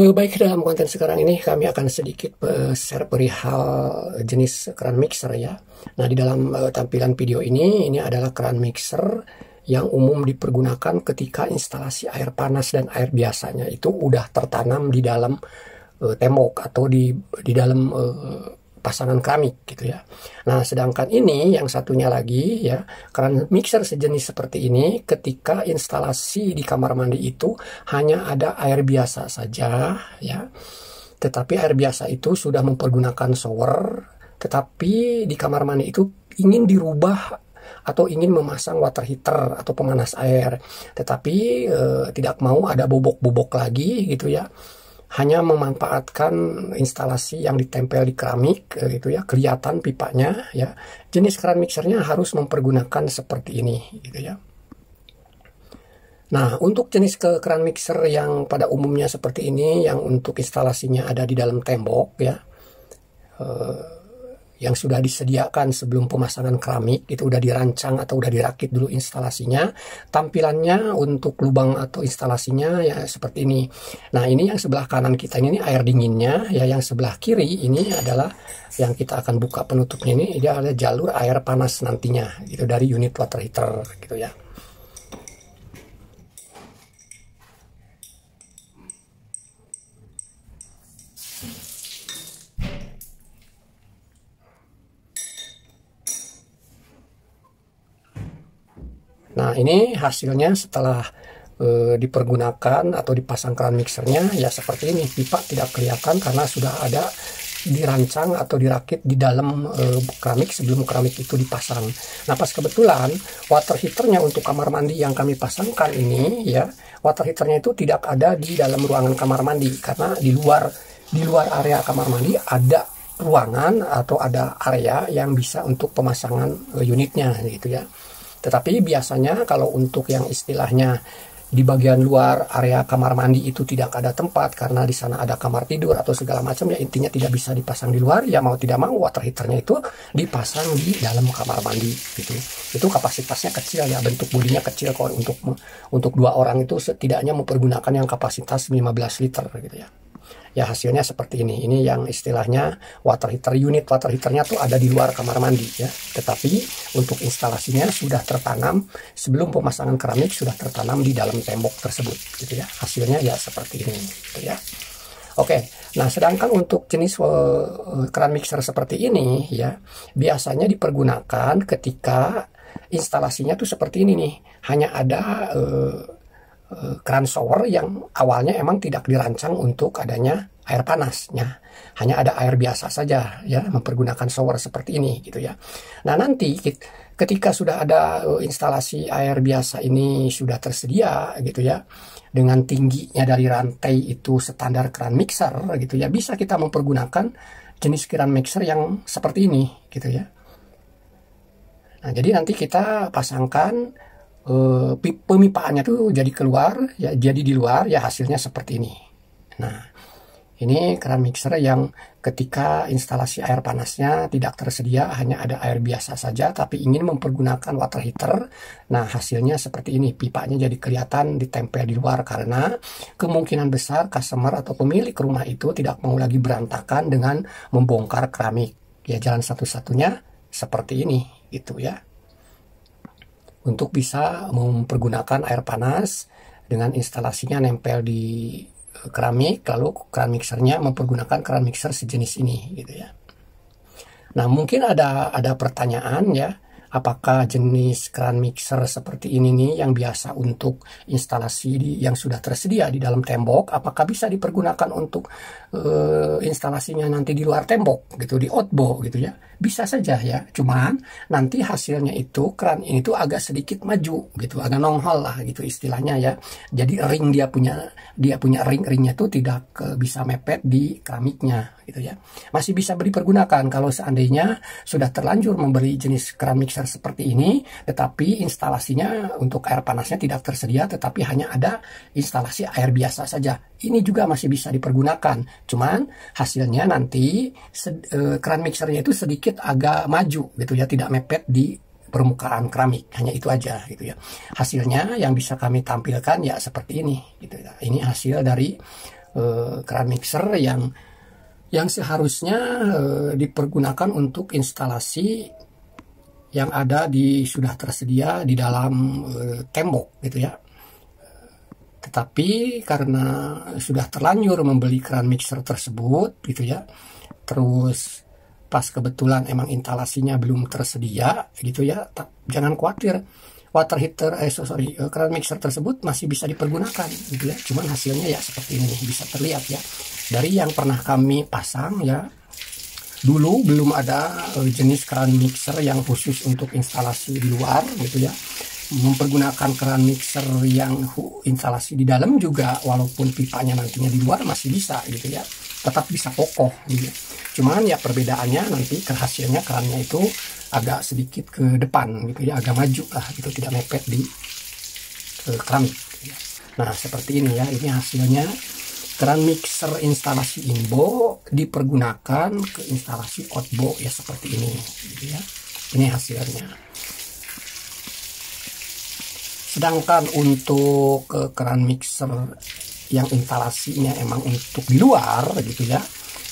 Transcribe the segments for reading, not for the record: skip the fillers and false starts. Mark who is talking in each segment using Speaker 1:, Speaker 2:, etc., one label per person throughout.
Speaker 1: Baik, dalam konten sekarang ini kami akan sedikit share perihal jenis keran mixer ya. Nah, di dalam tampilan video ini adalah keran mixer yang umum dipergunakan ketika instalasi air panas dan air biasanya itu udah tertanam di dalam tembok atau di dalam pasangan keramik gitu ya. Nah, sedangkan ini yang satunya lagi ya, keran mixer sejenis seperti ini ketika instalasi di kamar mandi itu hanya ada air biasa saja ya. Tetapi air biasa itu sudah mempergunakan shower, tetapi di kamar mandi itu ingin dirubah atau ingin memasang water heater atau pemanas air, tetapi tidak mau ada bobok-bobok lagi gitu ya. Hanya memanfaatkan instalasi yang ditempel di keramik gitu ya, kelihatan pipanya ya. Jenis keran mixernya harus mempergunakan seperti ini gitu ya. Nah, untuk jenis keran mixer yang pada umumnya seperti ini, yang untuk instalasinya ada di dalam tembok ya, yang sudah disediakan sebelum pemasangan keramik, itu udah dirancang atau udah dirakit dulu instalasinya. Tampilannya untuk lubang atau instalasinya ya seperti ini. Nah, ini yang sebelah kanan kita ini air dinginnya ya, yang sebelah kiri ini adalah yang kita akan buka penutupnya, ini dia ada jalur air panas nantinya gitu dari unit water heater gitu ya. Nah, ini hasilnya setelah dipergunakan atau dipasang keran mixernya ya seperti ini. Pipa tidak kelihatan karena sudah ada dirancang atau dirakit di dalam keramik sebelum keramik itu dipasang. Nah, pas kebetulan water heaternya untuk kamar mandi yang kami pasangkan ini ya, water heaternya itu tidak ada di dalam ruangan kamar mandi, karena di luar area kamar mandi ada ruangan atau ada area yang bisa untuk pemasangan unitnya gitu ya. Tetapi biasanya kalau untuk yang istilahnya di bagian luar area kamar mandi itu tidak ada tempat karena di sana ada kamar tidur atau segala macam ya, intinya tidak bisa dipasang di luar ya, mau tidak mau water heaternya itu dipasang di dalam kamar mandi gitu. Itu kapasitasnya kecil ya, bentuk bodinya kecil. Kalau untuk 2 orang itu setidaknya mempergunakan yang kapasitas 15 liter gitu ya. Ya, hasilnya seperti ini. Ini yang istilahnya water heater, unit water heaternya tuh ada di luar kamar mandi ya. Tetapi untuk instalasinya sudah tertanam sebelum pemasangan keramik, sudah tertanam di dalam tembok tersebut gitu ya. Hasilnya ya seperti ini gitu ya. Oke, nah sedangkan untuk jenis keran mixer seperti ini ya, biasanya dipergunakan ketika instalasinya tuh seperti ini nih. Hanya ada keran shower yang awalnya emang tidak dirancang untuk adanya air panasnya, hanya ada air biasa saja ya, mempergunakan shower seperti ini gitu ya. Nah, nanti ketika sudah ada instalasi air biasa ini sudah tersedia gitu ya, dengan tingginya dari rantai itu standar keran mixer gitu ya, bisa kita mempergunakan jenis keran mixer yang seperti ini gitu ya. Nah, jadi nanti kita pasangkan pemipaannya tuh jadi keluar ya, jadi di luar ya, hasilnya seperti ini. Nah, ini keran mixer yang ketika instalasi air panasnya tidak tersedia, hanya ada air biasa saja tapi ingin mempergunakan water heater. Nah, hasilnya seperti ini, pipanya jadi kelihatan ditempel di luar karena kemungkinan besar customer atau pemilik rumah itu tidak mau lagi berantakan dengan membongkar keramik. Ya, jalan satu-satunya seperti ini gitu ya, untuk bisa mempergunakan air panas dengan instalasinya nempel di keramik, lalu keran mixernya mempergunakan keran mixer sejenis ini gitu ya. Nah, mungkin ada pertanyaan ya, apakah jenis keran mixer seperti ini nih yang biasa untuk instalasi yang sudah tersedia di dalam tembok, apakah bisa dipergunakan untuk instalasinya nanti di luar tembok gitu, di outbow gitu ya? Bisa saja ya, cuman nanti hasilnya itu keran ini tuh agak sedikit maju gitu, agak nongol lah gitu istilahnya ya. Jadi ring dia punya ringnya tuh tidak bisa mepet di keramiknya gitu ya. Masih bisa dipergunakan kalau seandainya sudah terlanjur membeli jenis keran mixer seperti ini, tetapi instalasinya untuk air panasnya tidak tersedia, tetapi hanya ada instalasi air biasa saja. Ini juga masih bisa dipergunakan, cuman hasilnya nanti keran mixernya itu sedikit agak maju gitu ya, tidak mepet di permukaan keramik, hanya itu aja gitu ya. Hasilnya yang bisa kami tampilkan ya seperti ini gitu ya. Ini hasil dari keran mixer yang seharusnya dipergunakan untuk instalasi yang ada sudah tersedia di dalam tembok gitu ya. Tetapi karena sudah terlanjur membeli keran mixer tersebut gitu ya, terus pas kebetulan emang instalasinya belum tersedia gitu ya, jangan khawatir, water heater keran mixer tersebut masih bisa dipergunakan gitu ya. Cuman hasilnya ya seperti ini, bisa terlihat ya dari yang pernah kami pasang ya. Dulu belum ada jenis keran mixer yang khusus untuk instalasi di luar gitu ya. Mempergunakan keran mixer yang instalasi di dalam juga, walaupun pipanya nantinya di luar masih bisa gitu ya, tetap bisa kokoh gitu. Cuman ya perbedaannya nanti hasilnya kerannya itu agak sedikit ke depan gitu ya, agak maju lah gitu, tidak mepet di keramik gitu ya. Nah seperti ini ya, ini hasilnya keran mixer instalasi Inbo dipergunakan ke instalasi Outbo ya, seperti ini gitu ya. Ini hasilnya. Sedangkan untuk keran mixer yang instalasinya emang untuk di luar gitu ya,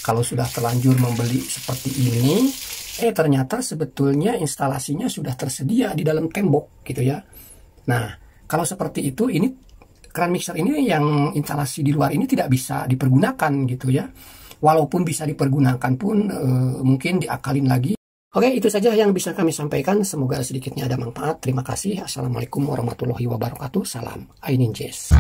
Speaker 1: kalau sudah terlanjur membeli seperti ini, ternyata sebetulnya instalasinya sudah tersedia di dalam tembok gitu ya. Nah kalau seperti itu, ini keran mixer ini yang instalasi di luar ini tidak bisa dipergunakan gitu ya. Walaupun bisa dipergunakan pun mungkin diakalin lagi. Oke, itu saja yang bisa kami sampaikan. Semoga sedikitnya ada manfaat. Terima kasih. Assalamualaikum warahmatullahi wabarakatuh. Salam Ainin Jazz.